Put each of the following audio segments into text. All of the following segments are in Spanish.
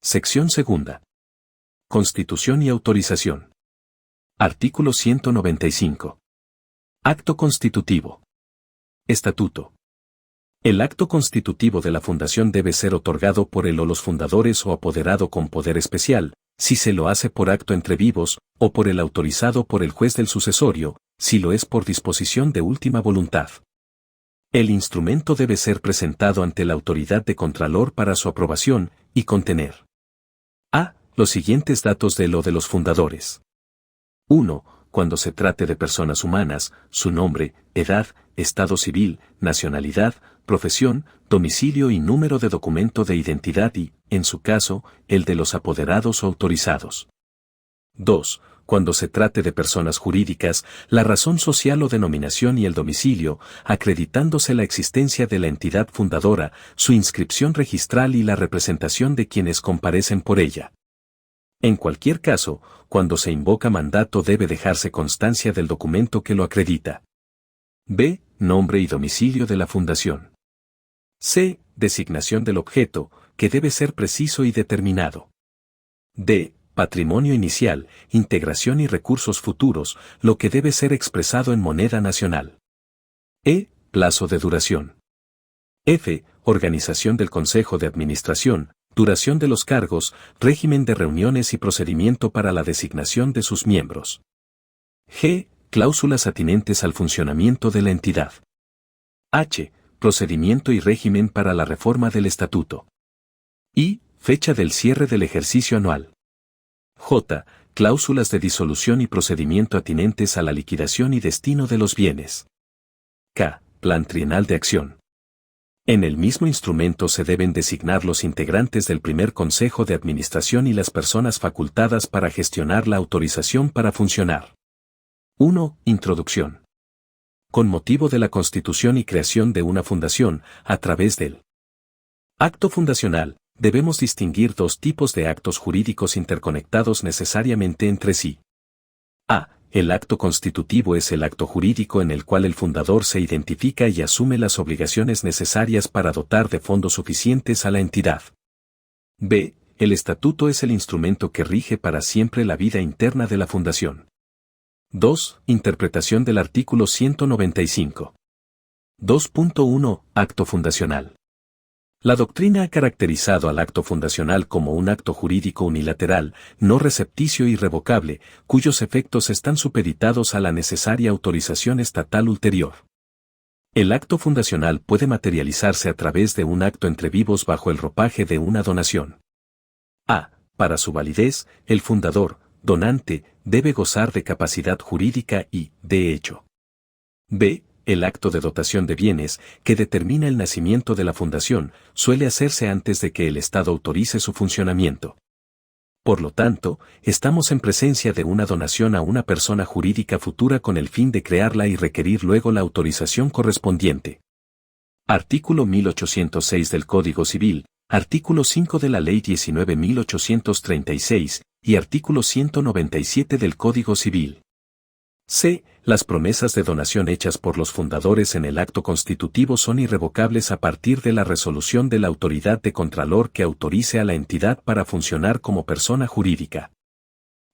Sección segunda. Constitución y autorización. Artículo 195. Acto constitutivo. Estatuto. El acto constitutivo de la fundación debe ser otorgado por él o los fundadores o apoderado con poder especial, si se lo hace por acto entre vivos, o por el autorizado por el juez del sucesorio, si lo es por disposición de última voluntad. El instrumento debe ser presentado ante la autoridad de Contralor para su aprobación, y contener a. Los siguientes datos de lo de los fundadores. 1. Cuando se trate de personas humanas, su nombre, edad, estado civil, nacionalidad, profesión, domicilio y número de documento de identidad y, en su caso, el de los apoderados o autorizados. 2. Cuando se trate de personas jurídicas, la razón social o denominación y el domicilio, acreditándose la existencia de la entidad fundadora, su inscripción registral y la representación de quienes comparecen por ella. En cualquier caso, cuando se invoca mandato debe dejarse constancia del documento que lo acredita. B. Nombre y domicilio de la fundación. C. Designación del objeto, que debe ser preciso y determinado. D. Patrimonio inicial, integración y recursos futuros, lo que debe ser expresado en moneda nacional. E. Plazo de duración. F. Organización del Consejo de Administración, duración de los cargos, régimen de reuniones y procedimiento para la designación de sus miembros. G. Cláusulas atinentes al funcionamiento de la entidad. H. Procedimiento y régimen para la reforma del estatuto. I. Fecha del cierre del ejercicio anual. J. Cláusulas de disolución y procedimiento atinentes a la liquidación y destino de los bienes. K. Plan trienal de acción. En el mismo instrumento se deben designar los integrantes del primer Consejo de Administración y las personas facultadas para gestionar la autorización para funcionar. 1. Introducción. Con motivo de la constitución y creación de una fundación, a través del acto fundacional, debemos distinguir dos tipos de actos jurídicos interconectados necesariamente entre sí. A. El acto constitutivo es el acto jurídico en el cual el fundador se identifica y asume las obligaciones necesarias para dotar de fondos suficientes a la entidad. B. El estatuto es el instrumento que rige para siempre la vida interna de la fundación. 2. Interpretación del artículo 195. 2.1. Acto fundacional. La doctrina ha caracterizado al acto fundacional como un acto jurídico unilateral, no recepticio e irrevocable, cuyos efectos están supeditados a la necesaria autorización estatal ulterior. El acto fundacional puede materializarse a través de un acto entre vivos bajo el ropaje de una donación. A. Para su validez, el fundador, donante, debe gozar de capacidad jurídica y, de hecho. B. El acto de dotación de bienes, que determina el nacimiento de la fundación, suele hacerse antes de que el Estado autorice su funcionamiento. Por lo tanto, estamos en presencia de una donación a una persona jurídica futura con el fin de crearla y requerir luego la autorización correspondiente. Artículo 1806 del Código Civil, artículo 5 de la Ley 19.836, y artículo 197 del Código Civil. C. Las promesas de donación hechas por los fundadores en el acto constitutivo son irrevocables a partir de la resolución de la autoridad de Contralor que autorice a la entidad para funcionar como persona jurídica.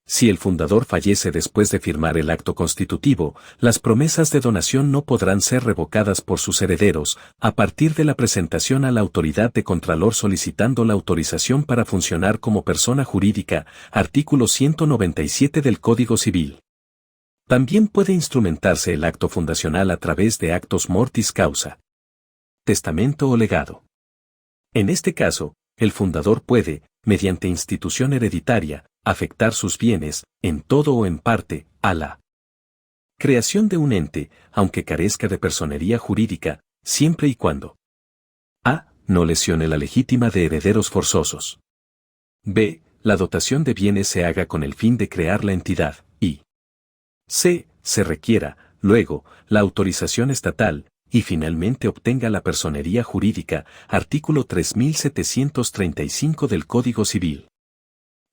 Si el fundador fallece después de firmar el acto constitutivo, las promesas de donación no podrán ser revocadas por sus herederos, a partir de la presentación a la autoridad de Contralor solicitando la autorización para funcionar como persona jurídica, artículo 197 del Código Civil. También puede instrumentarse el acto fundacional a través de actos mortis causa, testamento o legado. En este caso, el fundador puede, mediante institución hereditaria, afectar sus bienes, en todo o en parte, a la creación de un ente, aunque carezca de personería jurídica, siempre y cuando a. No lesione la legítima de herederos forzosos. b. La dotación de bienes se haga con el fin de crear la entidad, y c. Se requiera, luego, la autorización estatal, y finalmente obtenga la personería jurídica, artículo 3735 del Código Civil.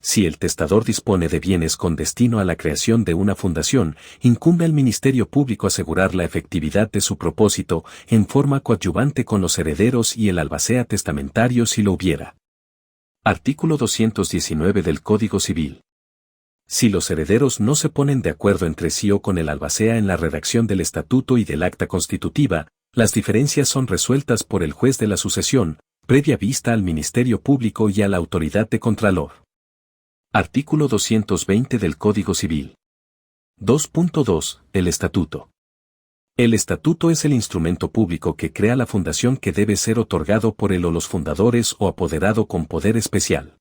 Si el testador dispone de bienes con destino a la creación de una fundación, incumbe al Ministerio Público asegurar la efectividad de su propósito en forma coadyuvante con los herederos y el albacea testamentario si lo hubiera. Artículo 219 del Código Civil. Si los herederos no se ponen de acuerdo entre sí o con el albacea en la redacción del estatuto y del acta constitutiva, las diferencias son resueltas por el juez de la sucesión, previa vista al Ministerio Público y a la autoridad de Contralor. Artículo 220 del Código Civil. 2.2. El Estatuto. El estatuto es el instrumento público que crea la fundación que debe ser otorgado por él o los fundadores o apoderado con poder especial.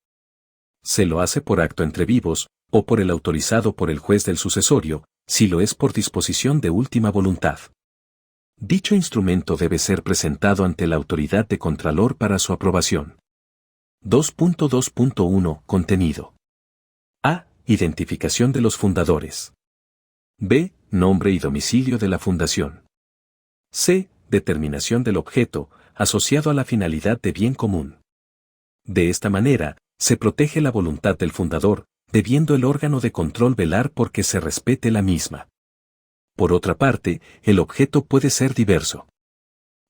Se lo hace por acto entre vivos, o por el autorizado por el juez del sucesorio, si lo es por disposición de última voluntad. Dicho instrumento debe ser presentado ante la autoridad de Contralor para su aprobación. 2.2.1. Contenido. A. Identificación de los fundadores. B. Nombre y domicilio de la fundación. C. Determinación del objeto, asociado a la finalidad de bien común. De esta manera, se protege la voluntad del fundador, debiendo el órgano de control velar porque se respete la misma. Por otra parte, el objeto puede ser diverso.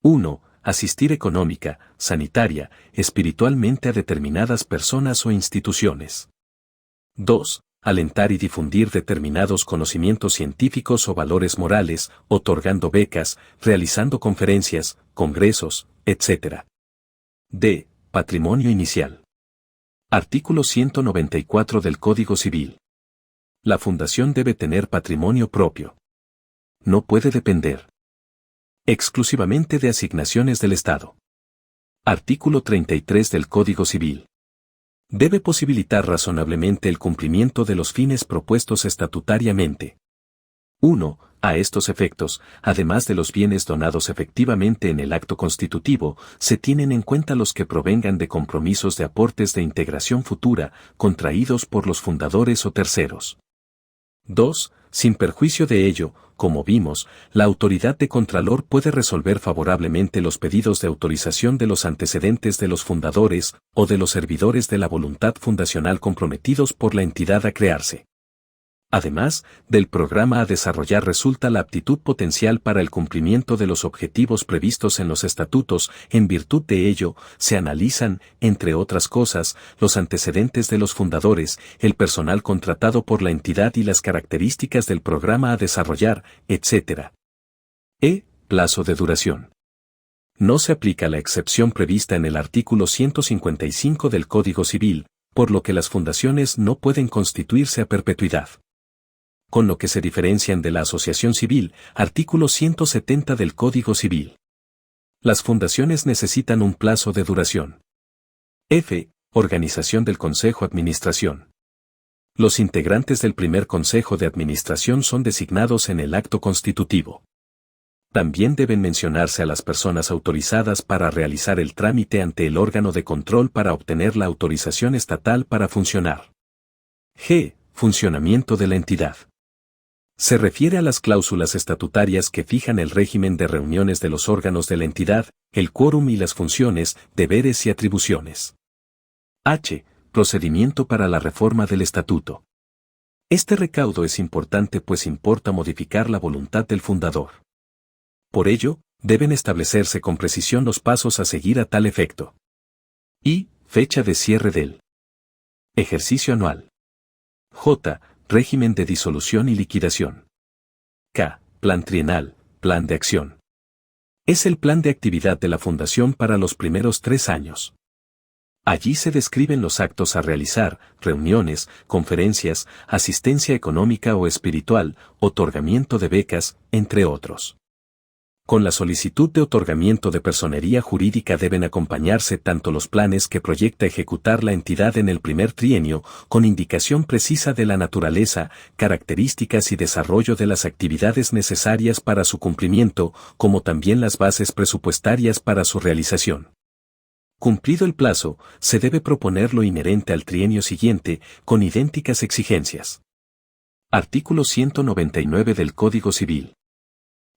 1. Asistir económica, sanitaria, espiritualmente a determinadas personas o instituciones. 2. Alentar y difundir determinados conocimientos científicos o valores morales, otorgando becas, realizando conferencias, congresos, etc. D. Patrimonio inicial. Artículo 194 del Código Civil. La fundación debe tener patrimonio propio. No puede depender exclusivamente de asignaciones del Estado. Artículo 33 del Código Civil. Debe posibilitar razonablemente el cumplimiento de los fines propuestos estatutariamente. 1. A estos efectos, además de los bienes donados efectivamente en el acto constitutivo, se tienen en cuenta los que provengan de compromisos de aportes de integración futura, contraídos por los fundadores o terceros. 2. Sin perjuicio de ello, como vimos, la autoridad de Contralor puede resolver favorablemente los pedidos de autorización de los antecedentes de los fundadores o de los servidores de la voluntad fundacional comprometidos por la entidad a crearse. Además, del programa a desarrollar resulta la aptitud potencial para el cumplimiento de los objetivos previstos en los estatutos. En virtud de ello, se analizan, entre otras cosas, los antecedentes de los fundadores, el personal contratado por la entidad y las características del programa a desarrollar, etc. Plazo de duración. No se aplica la excepción prevista en el artículo 155 del Código Civil, por lo que las fundaciones no pueden constituirse a perpetuidad. Con lo que se diferencian de la asociación civil, artículo 170 del Código Civil. Las fundaciones necesitan un plazo de duración. F. Organización del Consejo Administración. Los integrantes del primer Consejo de Administración son designados en el acto constitutivo. También deben mencionarse a las personas autorizadas para realizar el trámite ante el órgano de control para obtener la autorización estatal para funcionar. G. Funcionamiento de la entidad. Se refiere a las cláusulas estatutarias que fijan el régimen de reuniones de los órganos de la entidad, el quórum y las funciones, deberes y atribuciones. H. Procedimiento para la reforma del estatuto. Este recaudo es importante pues importa modificar la voluntad del fundador. Por ello, deben establecerse con precisión los pasos a seguir a tal efecto. I. Fecha de cierre del ejercicio anual. J. Régimen de disolución y liquidación. K. Plan trienal, plan de acción. Es el plan de actividad de la Fundación para los primeros 3 años. Allí se describen los actos a realizar, reuniones, conferencias, asistencia económica o espiritual, otorgamiento de becas, entre otros. Con la solicitud de otorgamiento de personería jurídica deben acompañarse tanto los planes que proyecta ejecutar la entidad en el primer trienio, con indicación precisa de la naturaleza, características y desarrollo de las actividades necesarias para su cumplimiento, como también las bases presupuestarias para su realización. Cumplido el plazo, se debe proponer lo inherente al trienio siguiente, con idénticas exigencias. Artículo 199 del Código Civil.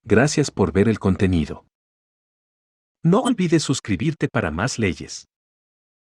Gracias por ver el contenido. No olvides suscribirte para más leyes.